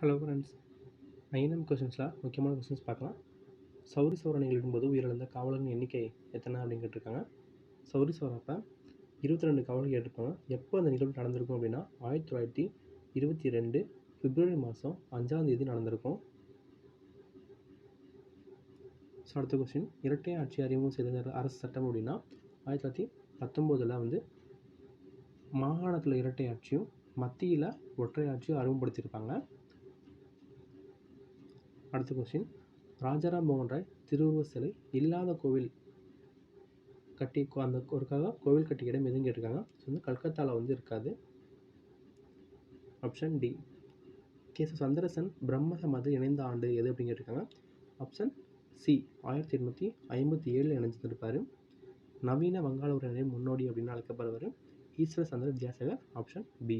Hello friends, INM கொஷின்ஸில் முக்கியமான questions பார்க்கலாம். சௌரி சோரா நிகழ்வும்போது உயிரிழந்த காவலரின் எண்ணிக்கை எத்தனை அப்படின்னு கேட்டிருக்காங்க. சௌரி சோராப்போ 22 காவலர்கள் கேட்டிருப்பாங்க. எப்போ அந்த நிகழ்வு நடந்திருக்கும் அப்படின்னா 1922 பிப்ரவரி மாதம் 5ஆம் தேதி நடந்திருக்கும். ஸோ அடுத்த கொஸ்டின், இரட்டை ஆட்சி அறிமுகம் செய்த அரசு சட்டம் அப்படின்னா 1919 மாகாணத்தில் இரட்டை ஆட்சியும் மத்தியில் ஒற்றை ஆட்சியும் அறிமுகப்படுத்தியிருப்பாங்க. அடுத்த கொஸ்டின், ராஜாராம் மோகன் ராய் திருவுருவ சிலை இல்லாத கோவில் கட்டி அந்த ஒருக்காக கோவில் கட்டிய இடம் எதுன்னு கேட்டிருக்காங்க. ஸோ கல்கத்தாவில் இருக்காது. Option D. கேச சந்திரசன் பிரம்ம சமாதி இணைந்த ஆண்டு எது அப்படின்னு கேட்டிருக்காங்க. Option C. 1857 இணைஞ்சிருப்பார். நவீன வங்காள உரையின் முன்னோடி அப்படின்னு அழைக்கப்படுவார் ஈஸ்வர சந்திர வித்யாசாகர். Option B.